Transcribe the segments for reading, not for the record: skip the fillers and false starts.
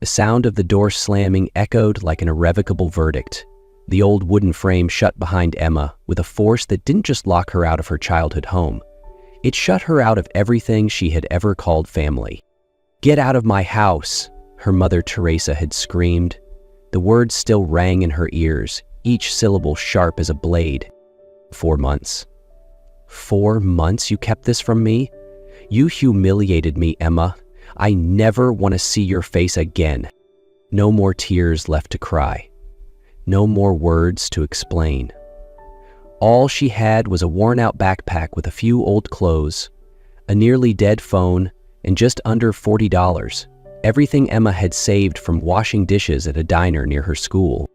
The sound of the door slamming echoed like an irrevocable verdict. The old wooden frame shut behind Emma with a force that didn't just lock her out of her childhood home. It shut her out of everything she had ever called family. "Get out of my house," her mother Teresa had screamed. The words still rang in her ears, each syllable sharp as a blade. 4 months. 4 months you kept this from me? You humiliated me, Emma. I never want to see your face again. No more tears left to cry. No more words to explain. All she had was a worn-out backpack with a few old clothes, a nearly dead phone, and just under $40, everything Emma had saved from washing dishes at a diner near her school.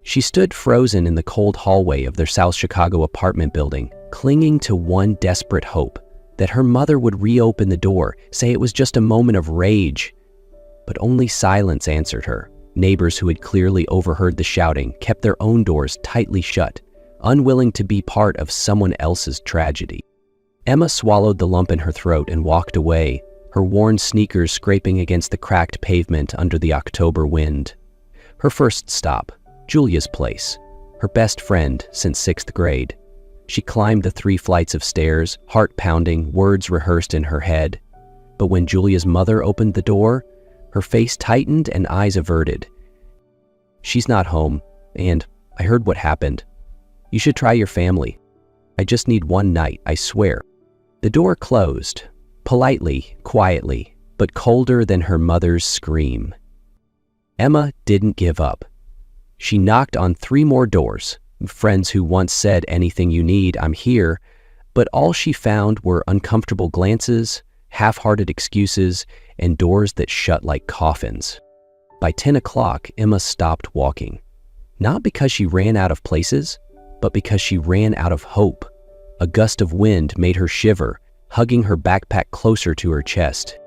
She stood frozen in the cold hallway of their South Chicago apartment building, clinging to one desperate hope, that her mother would reopen the door, say it was just a moment of rage. But only silence answered her. Neighbors who had clearly overheard the shouting kept their own doors tightly shut, unwilling to be part of someone else's tragedy. Emma swallowed the lump in her throat and walked away, her worn sneakers scraping against the cracked pavement under the October wind. Her first stop, Julia's place, her best friend since 6th grade. She climbed the 3 flights of stairs, heart pounding, words rehearsed in her head. But when Julia's mother opened the door, her face tightened and eyes averted. "She's not home, and I heard what happened. You should try your family. I just need one night, I swear." The door closed, politely, quietly, but colder than her mother's scream. Emma didn't give up. She knocked on 3 more doors, friends who once said, "Anything you need, I'm here," but all she found were uncomfortable glances, half-hearted excuses, and doors that shut like coffins. By 10 o'clock, Emma stopped walking. Not because she ran out of places, but because she ran out of hope. A gust of wind made her shiver, hugging her backpack closer to her chest.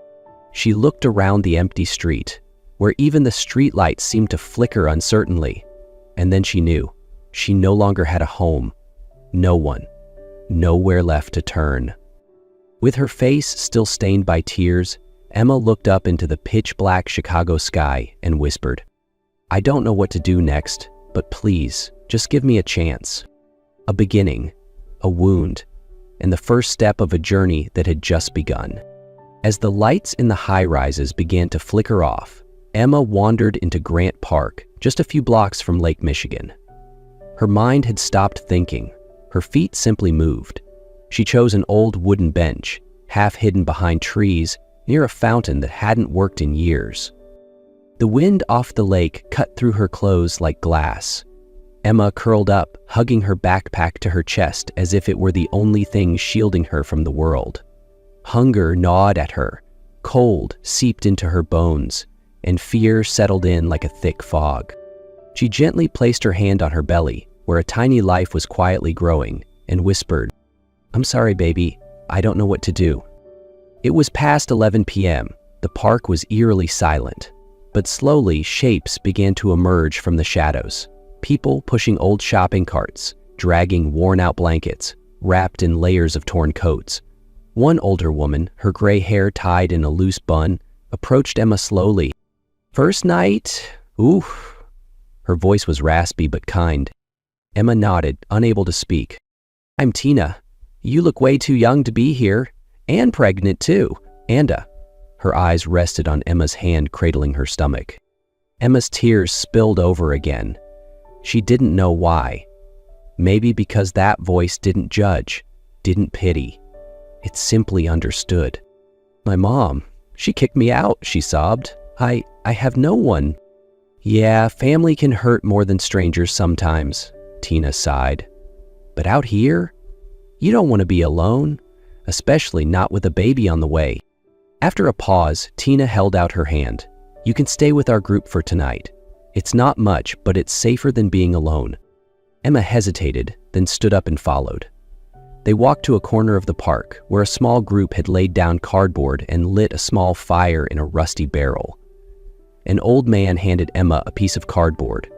She looked around the empty street, where even the streetlights seemed to flicker uncertainly, and then she knew. She no longer had a home. No one. Nowhere left to turn. With her face still stained by tears, Emma looked up into the pitch-black Chicago sky and whispered, "I don't know what to do next, but please, just give me a chance." A beginning, a wound, and the first step of a journey that had just begun. As the lights in the high-rises began to flicker off, Emma wandered into Grant Park, just a few blocks from Lake Michigan. Her mind had stopped thinking. Her feet simply moved. She chose an old wooden bench, half hidden behind trees, near a fountain that hadn't worked in years. The wind off the lake cut through her clothes like glass. Emma curled up, hugging her backpack to her chest as if it were the only thing shielding her from the world. Hunger gnawed at her, cold seeped into her bones, and fear settled in like a thick fog. She gently placed her hand on her belly, where a tiny life was quietly growing, and whispered, "I'm sorry, baby. I don't know what to do." It was past 11 p.m. The park was eerily silent, but slowly shapes began to emerge from the shadows. People pushing old shopping carts, dragging worn-out blankets, wrapped in layers of torn coats. One older woman, her gray hair tied in a loose bun, approached Emma slowly. "First night? Oof." Her voice was raspy but kind. Emma nodded, unable to speak. "I'm Tina. You look way too young to be here. And pregnant, too. Anda." Her eyes rested on Emma's hand cradling her stomach. Emma's tears spilled over again. She didn't know why. Maybe because that voice didn't judge, didn't pity. It simply understood. "My mom, she kicked me out," she sobbed. I have no one." "Yeah, family can hurt more than strangers sometimes," Tina sighed. "But out here? You don't want to be alone, especially not with a baby on the way." After a pause, Tina held out her hand. "You can stay with our group for tonight. It's not much, but it's safer than being alone." Emma hesitated, then stood up and followed. They walked to a corner of the park, where a small group had laid down cardboard and lit a small fire in a rusty barrel. An old man handed Emma a piece of cardboard.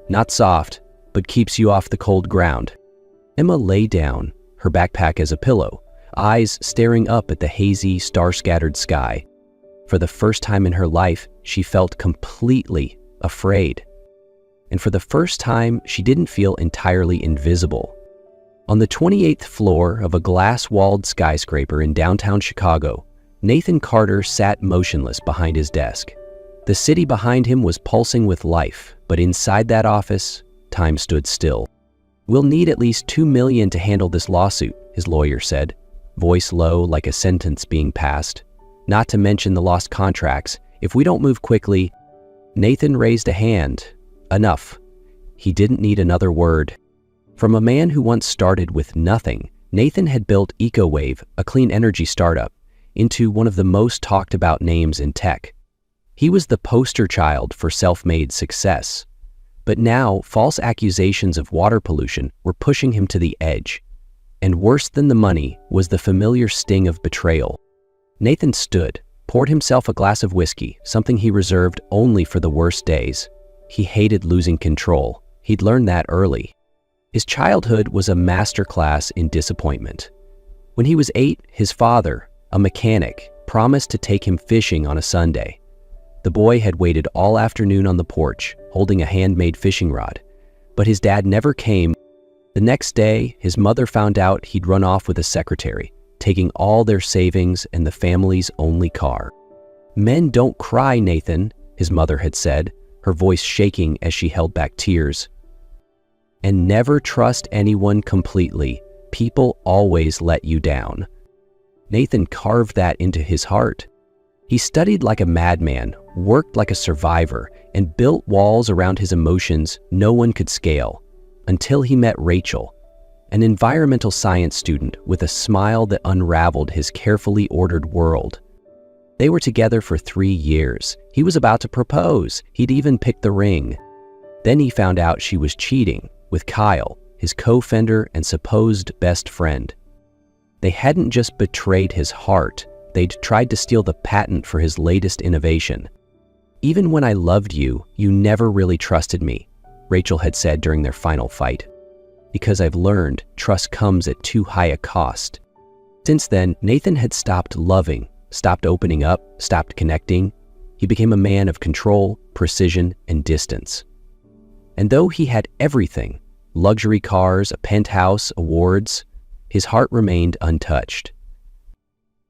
"Not soft, but keeps you off the cold ground." Emma lay down, her backpack as a pillow, eyes staring up at the hazy, star-scattered sky. For the first time in her life, she felt completely afraid. And for the first time, she didn't feel entirely invisible. On the 28th floor of a glass-walled skyscraper in downtown Chicago, Nathan Carter sat motionless behind his desk. The city behind him was pulsing with life, but inside that office, time stood still. "We'll need at least $2 million to handle this lawsuit," his lawyer said, voice low like a sentence being passed. "Not to mention the lost contracts. If we don't move quickly..." Nathan raised a hand. Enough. He didn't need another word. From a man who once started with nothing, Nathan had built EcoWave, a clean energy startup, into one of the most talked about names in tech. He was the poster child for self-made success. But now, false accusations of water pollution were pushing him to the edge. And worse than the money was the familiar sting of betrayal. Nathan stood, poured himself a glass of whiskey, something he reserved only for the worst days. He hated losing control. He'd learned that early. His childhood was a masterclass in disappointment. When he was 8, his father, a mechanic, promised to take him fishing on a Sunday. The boy had waited all afternoon on the porch, holding a handmade fishing rod. But his dad never came. The next day, his mother found out he'd run off with a secretary, taking all their savings and the family's only car. "Men don't cry, Nathan," his mother had said, her voice shaking as she held back tears. "And never trust anyone completely. People always let you down." Nathan carved that into his heart. He studied like a madman, worked like a survivor, and built walls around his emotions no one could scale, until he met Rachel, an environmental science student with a smile that unraveled his carefully ordered world. They were together for 3 years. He was about to propose. He'd even picked the ring. Then he found out she was cheating with Kyle, his co-founder and supposed best friend. They hadn't just betrayed his heart, they'd tried to steal the patent for his latest innovation. "Even when I loved you, you never really trusted me," Rachel had said during their final fight. "Because I've learned trust comes at too high a cost." Since then, Nathan had stopped loving, stopped opening up, stopped connecting. He became a man of control, precision, and distance. And though he had everything, luxury cars, a penthouse, awards, his heart remained untouched.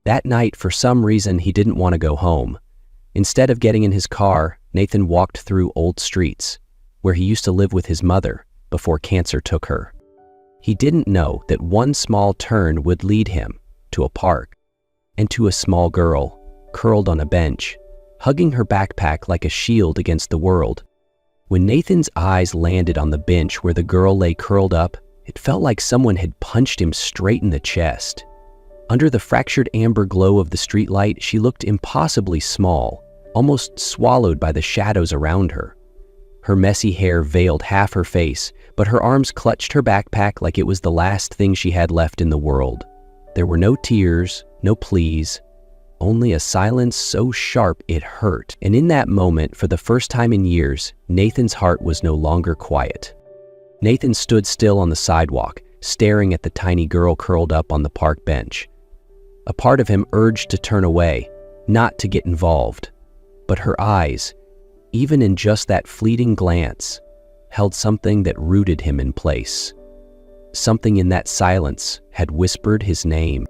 That night, for some reason, he didn't want to go home. Instead of getting in his car, Nathan walked through old streets, where he used to live with his mother before cancer took her. He didn't know that one small turn would lead him to a park and to a small girl, curled on a bench, hugging her backpack like a shield against the world. When Nathan's eyes landed on the bench where the girl lay curled up, it felt like someone had punched him straight in the chest. Under the fractured amber glow of the streetlight, she looked impossibly small, almost swallowed by the shadows around her. Her messy hair veiled half her face, but her arms clutched her backpack like it was the last thing she had left in the world. There were no tears, no pleas, only a silence so sharp it hurt. And in that moment, for the first time in years, Nathan's heart was no longer quiet. Nathan stood still on the sidewalk, staring at the tiny girl curled up on the park bench. A part of him urged to turn away, not to get involved. But her eyes, even in just that fleeting glance, held something that rooted him in place. Something in that silence had whispered his name.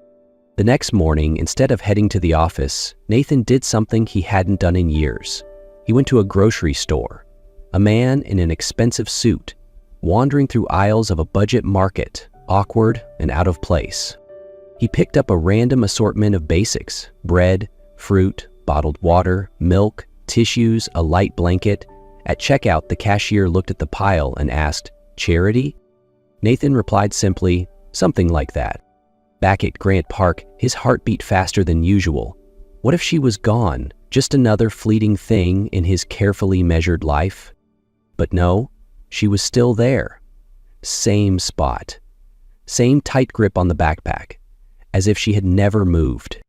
The next morning, instead of heading to the office, Nathan did something he hadn't done in years. He went to a grocery store. A man in an expensive suit, wandering through aisles of a budget market, awkward and out of place. He picked up a random assortment of basics: bread, fruit, bottled water, milk, tissues, a light blanket. At checkout, the cashier looked at the pile and asked, "Charity?" Nathan replied simply, "Something like that." Back at Grant Park, his heart beat faster than usual. What if she was gone, just another fleeting thing in his carefully measured life? But no, she was still there. Same spot. Same tight grip on the backpack, as if she had never moved.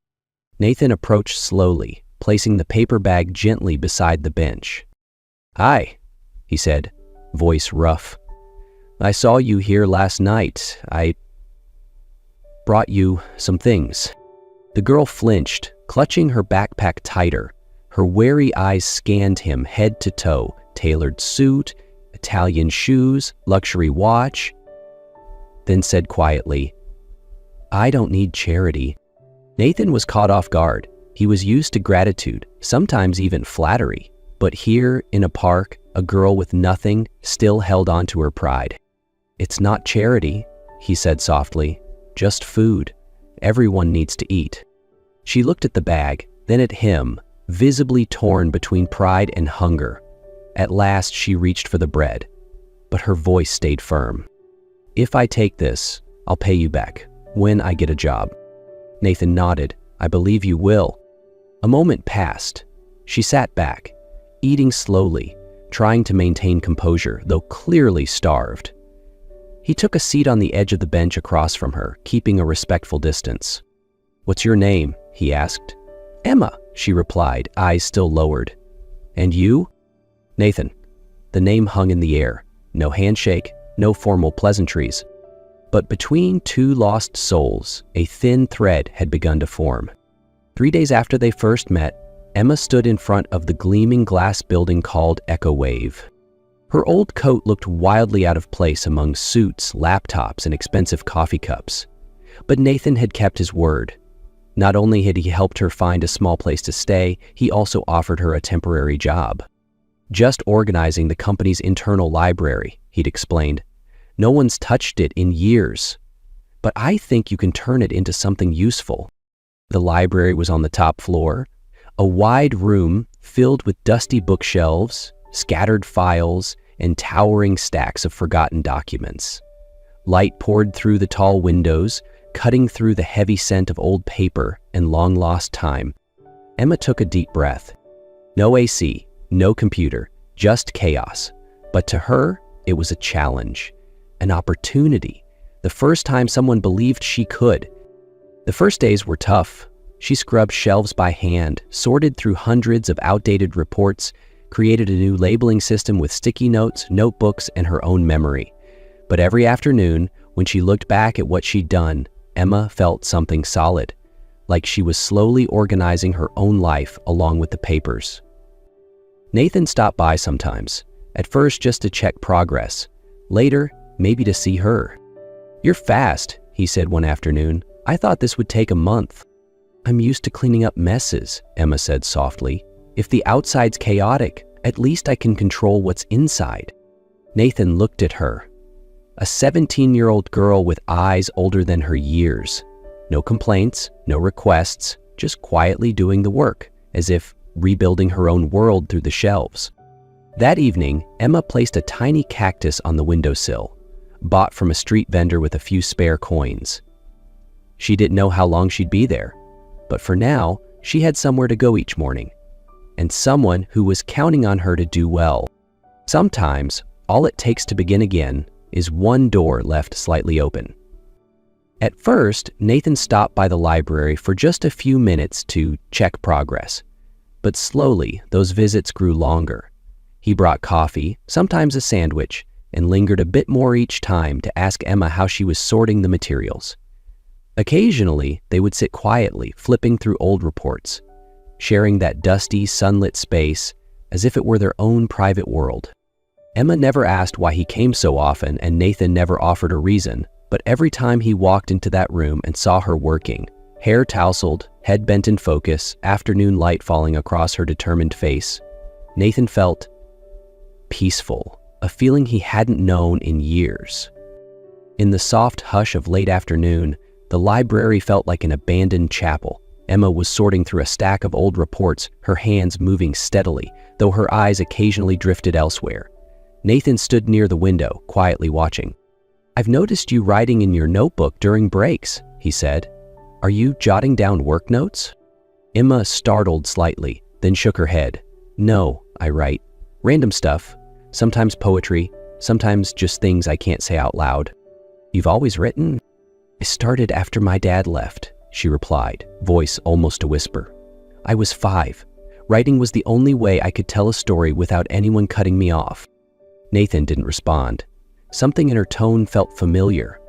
Nathan approached slowly, placing the paper bag gently beside the bench. "Hi," he said, voice rough. "I saw you here last night. I brought you some things." The girl flinched, Clutching her backpack tighter, her wary eyes scanned him head to toe, tailored suit, Italian shoes, luxury watch, then said quietly, "I don't need charity." Nathan was caught off guard. He was used to gratitude, sometimes even flattery. But here, in a park, a girl with nothing still held on to her pride. "It's not charity," he said softly, "just food. Everyone needs to eat." She looked at the bag, then at him, visibly torn between pride and hunger. At last, she reached for the bread, but her voice stayed firm. "If I take this, I'll pay you back, when I get a job." Nathan nodded. "I believe you will." A moment passed. She sat back, eating slowly, trying to maintain composure, though clearly starved. He took a seat on the edge of the bench across from her, keeping a respectful distance. "What's your name?" he asked. "Emma," she replied, eyes still lowered. "And you?" "Nathan." The name hung in the air. No handshake, no formal pleasantries. But between two lost souls, a thin thread had begun to form. 3 days after they first met, Emma stood in front of the gleaming glass building called Echo Wave. Her old coat looked wildly out of place among suits, laptops, and expensive coffee cups. But Nathan had kept his word. Not only had he helped her find a small place to stay, he also offered her a temporary job. "Just organizing the company's internal library," he'd explained. "No one's touched it in years. But I think you can turn it into something useful." The library was on the top floor, a wide room filled with dusty bookshelves, scattered files, and towering stacks of forgotten documents. Light poured through the tall windows, cutting through the heavy scent of old paper and long-lost time. Emma took a deep breath. No AC, no computer, just chaos. But to her, it was a challenge, an opportunity, the first time someone believed she could. The first days were tough. She scrubbed shelves by hand, sorted through hundreds of outdated reports, created a new labeling system with sticky notes, notebooks, and her own memory. But every afternoon, when she looked back at what she'd done, Emma felt something solid, like she was slowly organizing her own life along with the papers. Nathan stopped by sometimes, at first just to check progress, later maybe to see her. "You're fast," he said one afternoon. "I thought this would take a month." "I'm used to cleaning up messes," Emma said softly. "If the outside's chaotic, at least I can control what's inside." Nathan looked at her. A 17-year-old girl with eyes older than her years. No complaints, no requests, just quietly doing the work, as if rebuilding her own world through the shelves. That evening, Emma placed a tiny cactus on the windowsill, bought from a street vendor with a few spare coins. She didn't know how long she'd be there, but for now, she had somewhere to go each morning, and someone who was counting on her to do well. Sometimes, all it takes to begin again is one door left slightly open. At first, Nathan stopped by the library for just a few minutes to check progress, but slowly those visits grew longer. He brought coffee, sometimes a sandwich, and lingered a bit more each time to ask Emma how she was sorting the materials. Occasionally, they would sit quietly, flipping through old reports, sharing that dusty, sunlit space as if it were their own private world. Emma never asked why he came so often, and Nathan never offered a reason, but every time he walked into that room and saw her working, hair tousled, head bent in focus, afternoon light falling across her determined face, Nathan felt peaceful, a feeling he hadn't known in years. In the soft hush of late afternoon, the library felt like an abandoned chapel. Emma was sorting through a stack of old reports, her hands moving steadily, though her eyes occasionally drifted elsewhere. Nathan stood near the window, quietly watching. "I've noticed you writing in your notebook during breaks," he said. "Are you jotting down work notes?" Emma startled slightly, then shook her head. "No, I write. Random stuff. Sometimes poetry, sometimes just things I can't say out loud." "You've always written?" "I started after my dad left," she replied, voice almost a whisper. "I was 5. Writing was the only way I could tell a story without anyone cutting me off." Nathan didn't respond. Something in her tone felt familiar,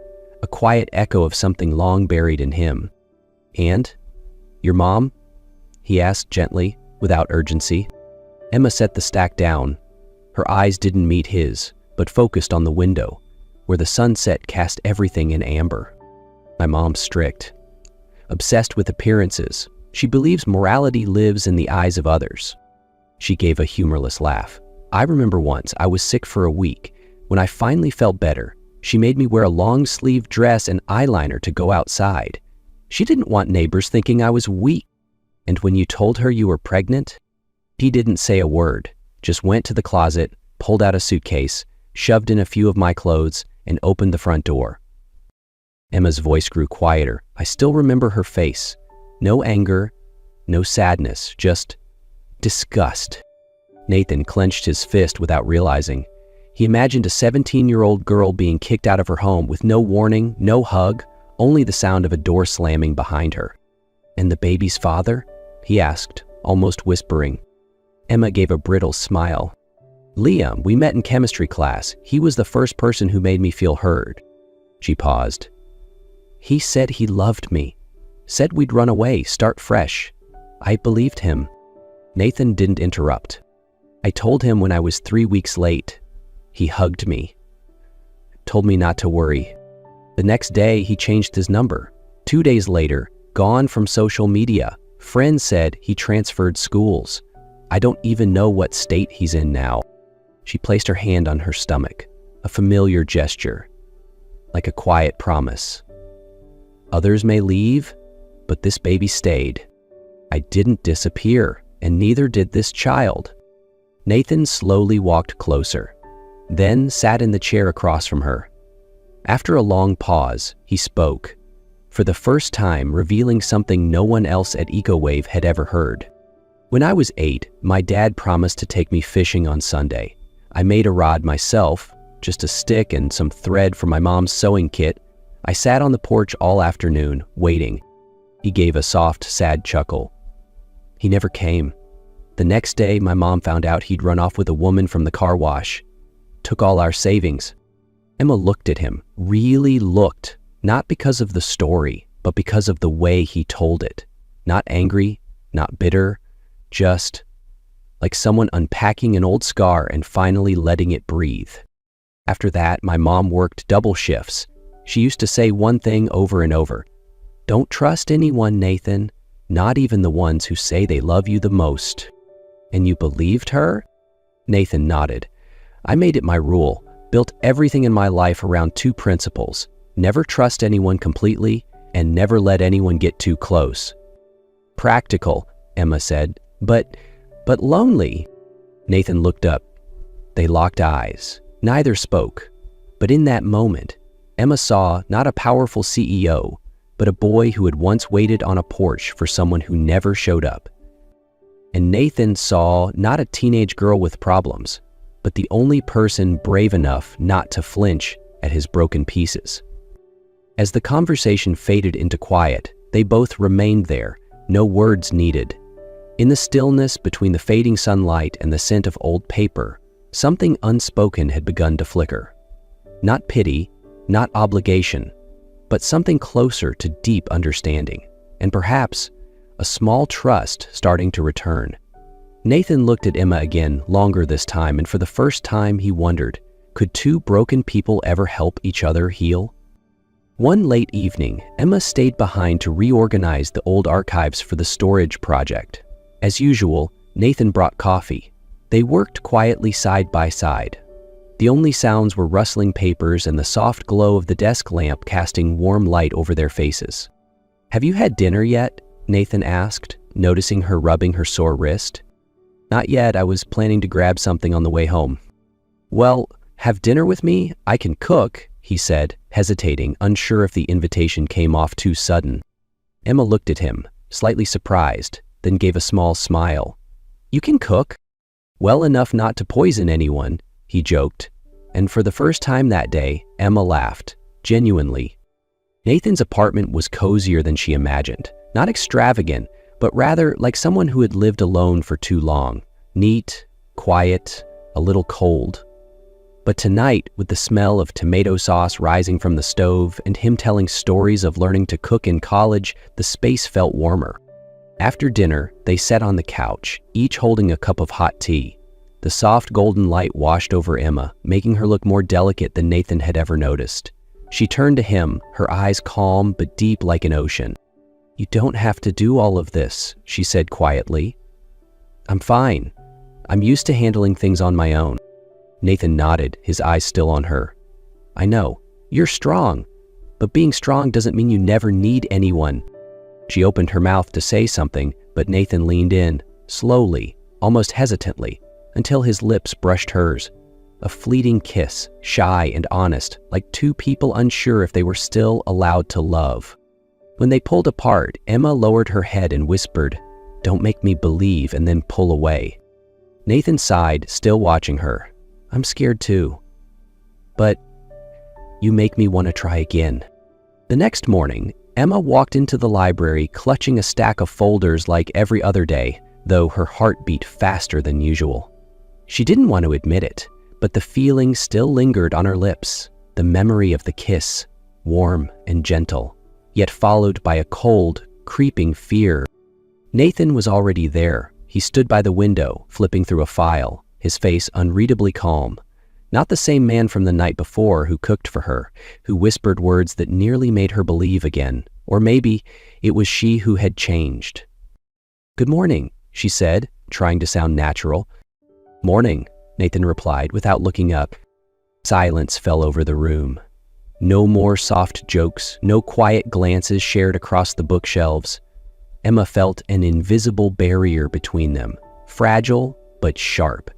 a quiet echo of something long buried in him. "And? Your mom? he asked gently, without urgency. Emma set the stack down. Her eyes didn't meet his, but focused on the window, where the sunset cast everything in amber. My mom's strict. Obsessed with appearances, she believes morality lives in the eyes of others. She gave a humorless laugh. I remember once I was sick for a week. When I finally felt better, she made me wear a long-sleeved dress and eyeliner to go outside. She didn't want neighbors thinking I was weak. And when you told her you were pregnant, he didn't say a word, just went to the closet, pulled out a suitcase, shoved in a few of my clothes, and opened the front door. Emma's voice grew quieter. I still remember her face. No anger, no sadness, just disgust. Nathan clenched his fist without realizing. He imagined a 17-year-old girl being kicked out of her home with no warning, no hug, only the sound of a door slamming behind her. "And the baby's father?" he asked, almost whispering. Emma gave a brittle smile. "Liam, we met in chemistry class. He was the first person who made me feel heard." She paused. "He said he loved me. Said we'd run away, start fresh. I believed him." Nathan didn't interrupt. "I told him when I was 3 weeks late. He hugged me. Told me not to worry. The next day, he changed his number. 2 days later, gone from social media. Friends said he transferred schools. I don't even know what state he's in now." She placed her hand on her stomach, a familiar gesture, like a quiet promise. "Others may leave, but this baby stayed. I didn't disappear, and neither did this child." Nathan slowly walked closer, then sat in the chair across from her. After a long pause, he spoke, for the first time revealing something no one else at EcoWave had ever heard. "When I was 8, my dad promised to take me fishing on Sunday. I made a rod myself, just a stick and some thread from my mom's sewing kit. I sat on the porch all afternoon, waiting." He gave a soft, sad chuckle. "He never came. The next day, my mom found out he'd run off with a woman from the car wash. Took all our savings." Emma looked at him, really looked, not because of the story, but because of the way he told it. Not angry, not bitter, just like someone unpacking an old scar and finally letting it breathe. "After that, my mom worked double shifts. She used to say one thing over and over. 'Don't trust anyone, Nathan, not even the ones who say they love you the most.'" "And you believed her?" Nathan nodded. "I made it my rule, built everything in my life around 2 principles. Never trust anyone completely, and never let anyone get too close." "Practical," Emma said, but lonely." Nathan looked up. They locked eyes. Neither spoke. But in that moment, Emma saw not a powerful CEO, but a boy who had once waited on a porch for someone who never showed up. And Nathan saw not a teenage girl with problems, but the only person brave enough not to flinch at his broken pieces. As the conversation faded into quiet, they both remained there, no words needed. In the stillness between the fading sunlight and the scent of old paper, something unspoken had begun to flicker. Not pity, not obligation, but something closer to deep understanding, and perhaps a small trust starting to return. Nathan looked at Emma again, longer this time, and for the first time he wondered, could 2 broken people ever help each other heal? One late evening, Emma stayed behind to reorganize the old archives for the storage project. As usual, Nathan brought coffee. They worked quietly side by side. The only sounds were rustling papers and the soft glow of the desk lamp casting warm light over their faces. "Have you had dinner yet?" Nathan asked, noticing her rubbing her sore wrist. "Not yet. I was planning to grab something on the way home." "Well, have dinner with me? I can cook," he said, hesitating, unsure if the invitation came off too sudden. Emma looked at him, slightly surprised, then gave a small smile. "You can cook?" "Well enough not to poison anyone," he joked. And for the first time that day, Emma laughed, genuinely. Nathan's apartment was cozier than she imagined. Not extravagant, but rather like someone who had lived alone for too long. Neat, quiet, a little cold. But tonight, with the smell of tomato sauce rising from the stove and him telling stories of learning to cook in college, the space felt warmer. After dinner, they sat on the couch, each holding a cup of hot tea. The soft golden light washed over Emma, making her look more delicate than Nathan had ever noticed. She turned to him, her eyes calm but deep like an ocean. "You don't have to do all of this," she said quietly. "I'm fine. I'm used to handling things on my own." Nathan nodded, his eyes still on her. "I know. You're strong. But being strong doesn't mean you never need anyone." She opened her mouth to say something, but Nathan leaned in, slowly, almost hesitantly, until his lips brushed hers. A fleeting kiss, shy and honest, like two people unsure if they were still allowed to love. When they pulled apart, Emma lowered her head and whispered, "Don't make me believe and then pull away." Nathan sighed, still watching her. "I'm scared too. But you make me want to try again." The next morning, Emma walked into the library clutching a stack of folders like every other day, though her heart beat faster than usual. She didn't want to admit it, but the feeling still lingered on her lips, the memory of the kiss, warm and gentle, yet followed by a cold, creeping fear. Nathan was already there. He stood by the window, flipping through a file, his face unreadably calm. Not the same man from the night before who cooked for her, who whispered words that nearly made her believe again. Or maybe it was she who had changed. "Good morning," she said, trying to sound natural. "Morning," Nathan replied without looking up. Silence fell over the room. No more soft jokes, no quiet glances shared across the bookshelves. Emma felt an invisible barrier between them, fragile but sharp,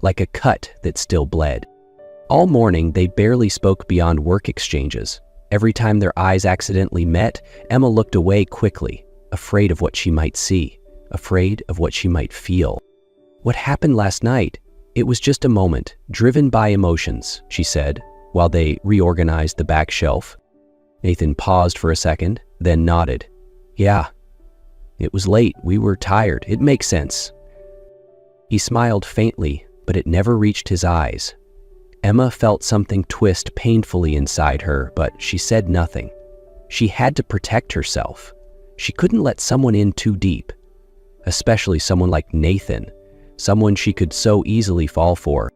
like a cut that still bled. All morning, they barely spoke beyond work exchanges. Every time their eyes accidentally met, Emma looked away quickly, afraid of what she might see, afraid of what she might feel. "What happened last night? It was just a moment, driven by emotions," she said, while they reorganized the back shelf. Nathan paused for a second, then nodded. "Yeah. It was late. We were tired. It makes sense." He smiled faintly, but it never reached his eyes. Emma felt something twist painfully inside her, but she said nothing. She had to protect herself. She couldn't let someone in too deep, especially someone like Nathan, someone she could so easily fall for.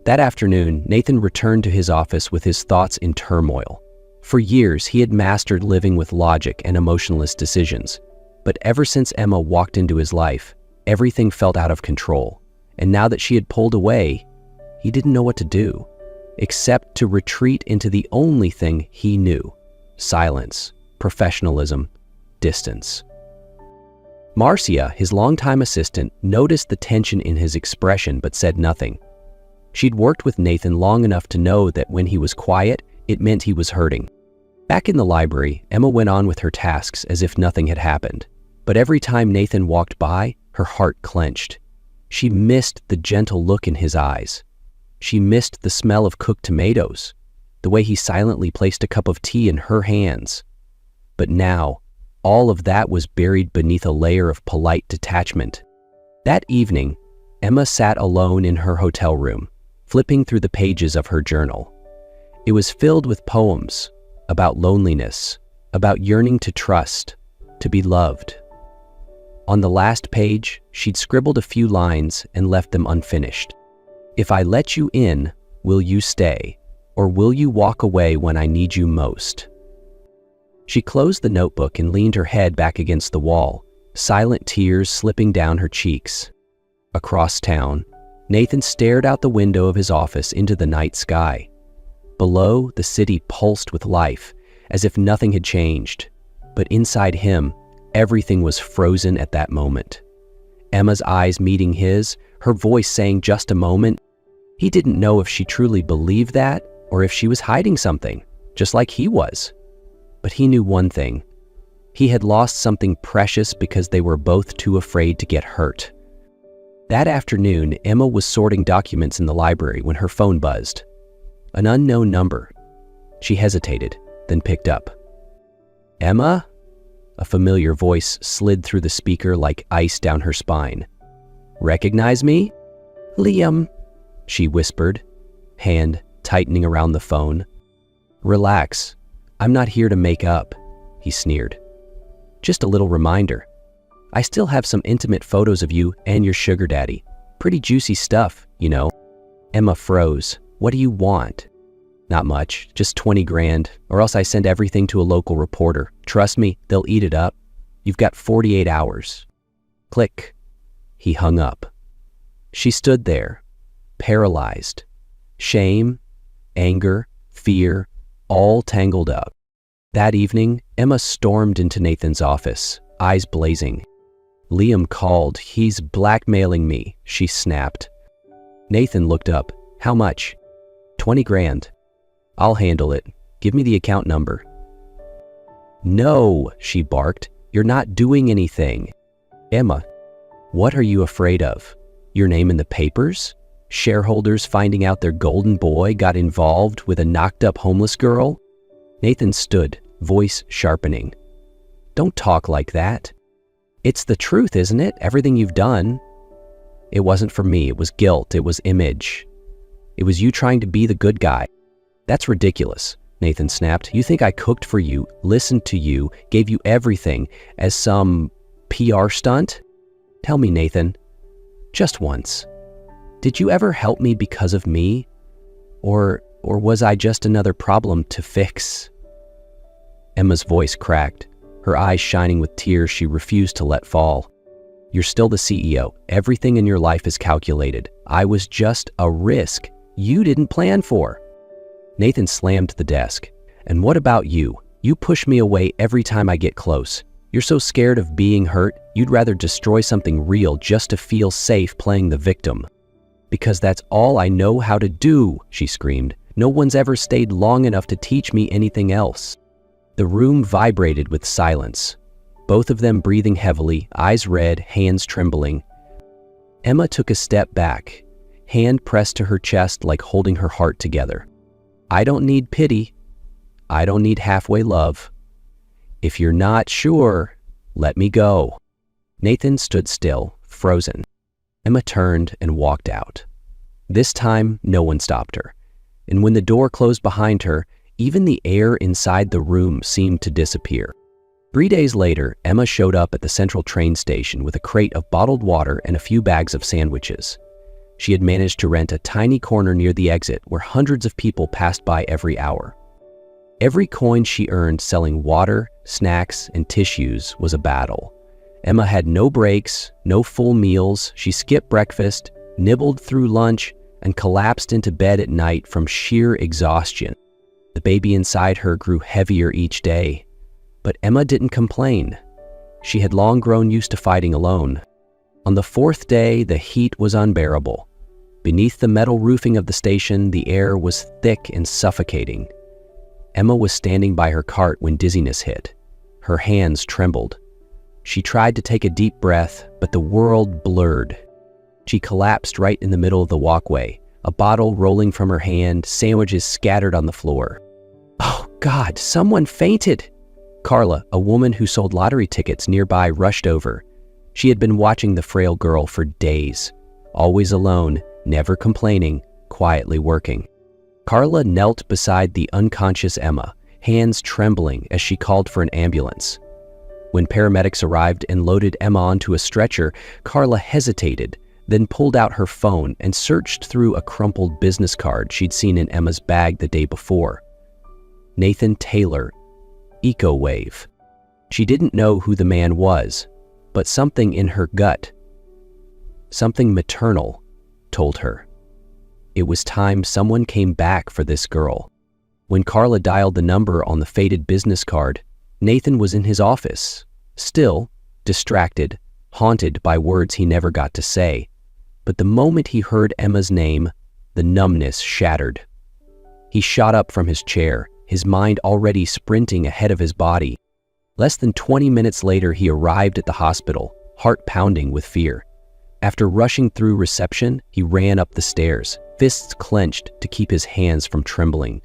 That afternoon, Nathan returned to his office with his thoughts in turmoil. For years, he had mastered living with logic and emotionless decisions. But ever since Emma walked into his life, everything felt out of control. And now that she had pulled away, he didn't know what to do, except to retreat into the only thing he knew: silence, professionalism, distance. Marcia, his longtime assistant, noticed the tension in his expression but said nothing. She'd worked with Nathan long enough to know that when he was quiet, it meant he was hurting. Back in the library, Emma went on with her tasks as if nothing had happened. But every time Nathan walked by, her heart clenched. She missed the gentle look in his eyes. She missed the smell of cooked tomatoes, the way he silently placed a cup of tea in her hands. But now, all of that was buried beneath a layer of polite detachment. That evening, Emma sat alone in her hotel room, flipping through the pages of her journal. It was filled with poems about loneliness, about yearning to trust, to be loved. On the last page, she'd scribbled a few lines and left them unfinished. "If I let you in, will you stay? Or will you walk away when I need you most?" She closed the notebook and leaned her head back against the wall, silent tears slipping down her cheeks. Across town, Nathan stared out the window of his office into the night sky. Below, the city pulsed with life, as if nothing had changed. But inside him, everything was frozen at that moment. Emma's eyes meeting his, her voice saying just a moment. He didn't know if she truly believed that or if she was hiding something, just like he was. But he knew one thing. He had lost something precious because they were both too afraid to get hurt. That afternoon, Emma was sorting documents in the library when her phone buzzed. An unknown number. She hesitated, then picked up. "Emma?" A familiar voice slid through the speaker like ice down her spine. "Recognize me?" "Liam," she whispered, hand tightening around the phone. "Relax. I'm not here to make up," he sneered. "Just a little reminder. I still have some intimate photos of you and your sugar daddy. Pretty juicy stuff, you know." Emma froze. "What do you want?" "Not much, just 20 grand, or else I send everything to a local reporter. Trust me, they'll eat it up. You've got 48 hours. Click. He hung up. She stood there, paralyzed. Shame, anger, fear, all tangled up. That evening, Emma stormed into Nathan's office, eyes blazing. "Liam called. He's blackmailing me," she snapped. Nathan looked up. "How much?" 20 grand. "I'll handle it. Give me the account number." "No," she barked. "You're not doing anything." "Emma, what are you afraid of? Your name in the papers? Shareholders finding out their golden boy got involved with a knocked-up homeless girl?" Nathan stood, voice sharpening. "Don't talk like that. It's the truth, isn't it? Everything you've done." "It wasn't for me. It was guilt. It was image. It was you trying to be the good guy." "That's ridiculous," Nathan snapped. "You think I cooked for you, listened to you, gave you everything as some PR stunt? Tell me, Nathan, just once, did you ever help me because of me? Or was I just another problem to fix?" Emma's voice cracked, her eyes shining with tears she refused to let fall. "You're still the CEO. Everything in your life is calculated. I was just a risk you didn't plan for." Nathan slammed the desk. "And what about you? You push me away every time I get close. You're so scared of being hurt, you'd rather destroy something real just to feel safe playing the victim." "Because that's all I know how to do," she screamed. "No one's ever stayed long enough to teach me anything else." The room vibrated with silence, both of them breathing heavily, eyes red, hands trembling. Emma took a step back, hand pressed to her chest like holding her heart together. "I don't need pity. I don't need halfway love. If you're not sure, let me go." Nathan stood still, frozen. Emma turned and walked out. This time, no one stopped her. And when the door closed behind her, even the air inside the room seemed to disappear. 3 days later, Emma showed up at the central train station with a crate of bottled water and a few bags of sandwiches. She had managed to rent a tiny corner near the exit where hundreds of people passed by every hour. Every coin she earned selling water, snacks, and tissues was a battle. Emma had no breaks, no full meals. She skipped breakfast, nibbled through lunch, and collapsed into bed at night from sheer exhaustion. The baby inside her grew heavier each day. But Emma didn't complain. She had long grown used to fighting alone. On the 4th day, the heat was unbearable. Beneath the metal roofing of the station, the air was thick and suffocating. Emma was standing by her cart when dizziness hit. Her hands trembled. She tried to take a deep breath, but the world blurred. She collapsed right in the middle of the walkway, a bottle rolling from her hand, sandwiches scattered on the floor. "Oh God, someone fainted!" Carla, a woman who sold lottery tickets nearby, rushed over. She had been watching the frail girl for days, always alone, never complaining, quietly working. Carla knelt beside the unconscious Emma, hands trembling as she called for an ambulance. When paramedics arrived and loaded Emma onto a stretcher, Carla hesitated, then pulled out her phone and searched through a crumpled business card she'd seen in Emma's bag the day before. Nathan Taylor, EcoWave. She didn't know who the man was, but something in her gut, something maternal, told her. It was time someone came back for this girl. When Carla dialed the number on the faded business card, Nathan was in his office, still distracted, haunted by words he never got to say. But the moment he heard Emma's name, the numbness shattered. He shot up from his chair, his mind already sprinting ahead of his body. Less than 20 minutes later, he arrived at the hospital, heart pounding with fear. After rushing through reception, he ran up the stairs, fists clenched to keep his hands from trembling.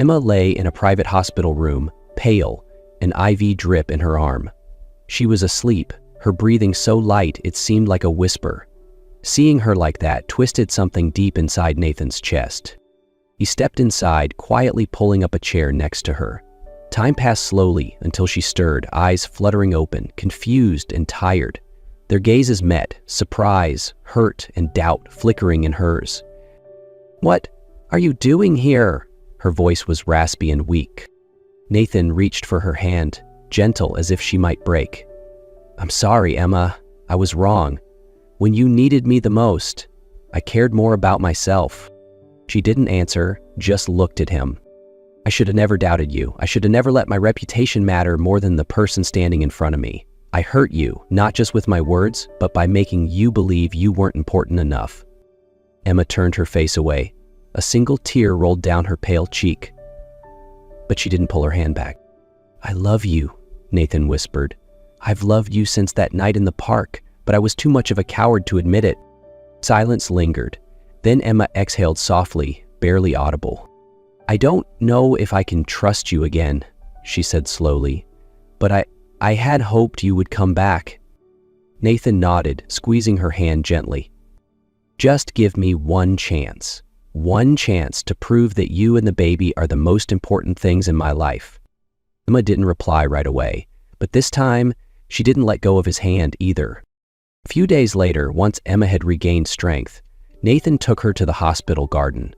Emma lay in a private hospital room, pale, an IV drip in her arm. She was asleep, her breathing so light it seemed like a whisper. Seeing her like that twisted something deep inside Nathan's chest. He stepped inside, quietly pulling up a chair next to her. Time passed slowly until she stirred, eyes fluttering open, confused and tired. Their gazes met, surprise, hurt, and doubt flickering in hers. "What are you doing here?" Her voice was raspy and weak. Nathan reached for her hand, gentle as if she might break. "I'm sorry, Emma. I was wrong. When you needed me the most, I cared more about myself." She didn't answer, just looked at him. "I should have never doubted you. I should have never let my reputation matter more than the person standing in front of me. I hurt you, not just with my words, but by making you believe you weren't important enough." Emma turned her face away. A single tear rolled down her pale cheek. But she didn't pull her hand back. "I love you," Nathan whispered. "I've loved you since that night in the park, but I was too much of a coward to admit it." Silence lingered. Then Emma exhaled softly, barely audible. "I don't know if I can trust you again," she said slowly, "but I had hoped you would come back." Nathan nodded, squeezing her hand gently. "Just give me one chance to prove that you and the baby are the most important things in my life." Emma didn't reply right away, but this time she didn't let go of his hand either. A few days later, once Emma had regained strength, Nathan took her to the hospital garden.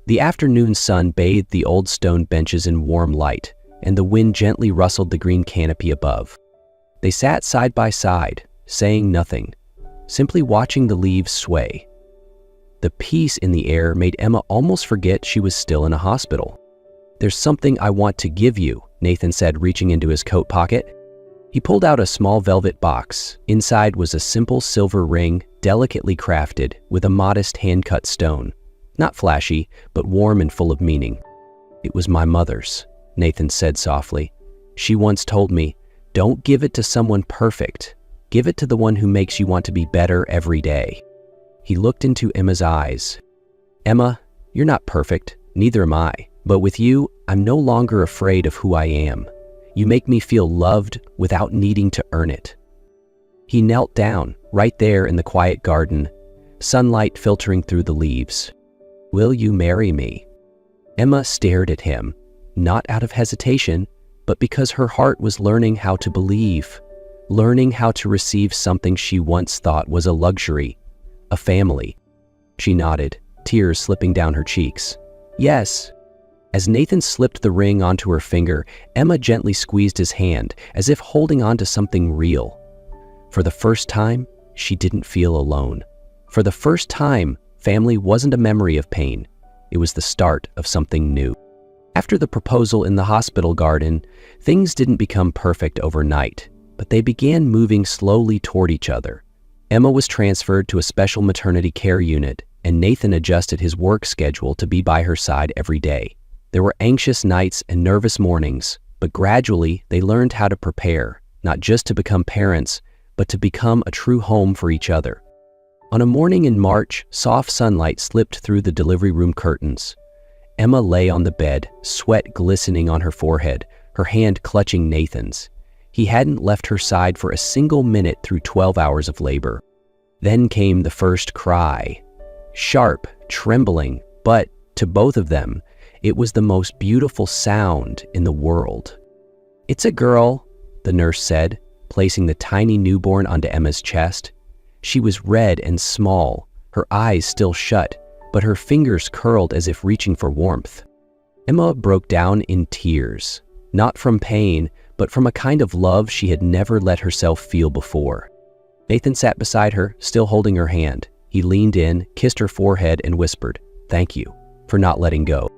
The afternoon sun bathed the old stone benches in warm light, and the wind gently rustled the green canopy above. They sat side by side, saying nothing, simply watching the leaves sway. The peace in the air made Emma almost forget she was still in a hospital. "There's something I want to give you," Nathan said, reaching into his coat pocket. He pulled out a small velvet box. Inside was a simple silver ring, delicately crafted, with a modest hand-cut stone. Not flashy, but warm and full of meaning. "It was my mother's," Nathan said softly. "She once told me, 'Don't give it to someone perfect. Give it to the one who makes you want to be better every day.'" He looked into Emma's eyes. "Emma, you're not perfect, neither am I. But with you, I'm no longer afraid of who I am. You make me feel loved without needing to earn it." He knelt down, right there in the quiet garden, sunlight filtering through the leaves. "Will you marry me?" Emma stared at him, not out of hesitation, but because her heart was learning how to believe, learning how to receive something she once thought was a luxury, a family. She nodded, tears slipping down her cheeks. "Yes." As Nathan slipped the ring onto her finger, Emma gently squeezed his hand, as if holding on to something real. For the first time, she didn't feel alone. For the first time, family wasn't a memory of pain. It was the start of something new. After the proposal in the hospital garden, things didn't become perfect overnight, but they began moving slowly toward each other. Emma was transferred to a special maternity care unit, and Nathan adjusted his work schedule to be by her side every day. There were anxious nights and nervous mornings, but gradually they learned how to prepare, not just to become parents, but to become a true home for each other. On a morning in March, soft sunlight slipped through the delivery room curtains. Emma lay on the bed, sweat glistening on her forehead, her hand clutching Nathan's. He hadn't left her side for a single minute through 12 hours of labor. Then came the first cry. Sharp, trembling, but to both of them, it was the most beautiful sound in the world. "It's a girl," the nurse said, placing the tiny newborn onto Emma's chest. She was red and small, her eyes still shut, but her fingers curled as if reaching for warmth. Emma broke down in tears, not from pain, but from a kind of love she had never let herself feel before. Nathan sat beside her, still holding her hand. He leaned in, kissed her forehead, and whispered, "Thank you for not letting go."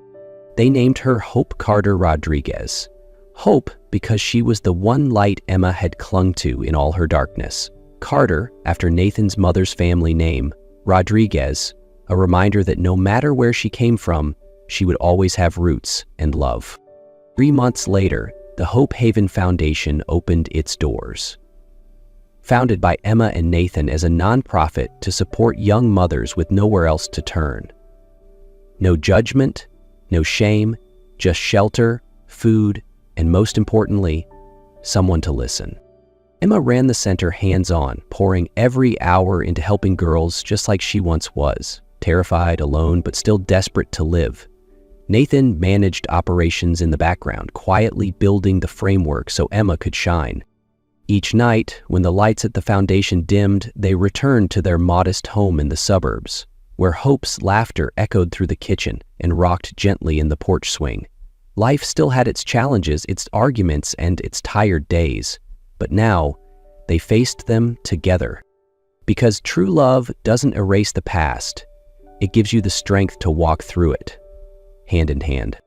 They named her Hope Carter Rodriguez. Hope because she was the one light Emma had clung to in all her darkness. Carter, after Nathan's mother's family name. Rodriguez, a reminder that no matter where she came from, she would always have roots and love. 3 months later, the Hope Haven Foundation opened its doors. Founded by Emma and Nathan as a nonprofit to support young mothers with nowhere else to turn. No judgment, no shame, just shelter, food, and most importantly, someone to listen. Emma ran the center hands-on, pouring every hour into helping girls just like she once was, terrified, alone, but still desperate to live. Nathan managed operations in the background, quietly building the framework so Emma could shine. Each night, when the lights at the foundation dimmed, they returned to their modest home in the suburbs, where Hope's laughter echoed through the kitchen and rocked gently in the porch swing. Life still had its challenges, its arguments, and its tired days, but now they faced them together. Because true love doesn't erase the past, it gives you the strength to walk through it, hand in hand.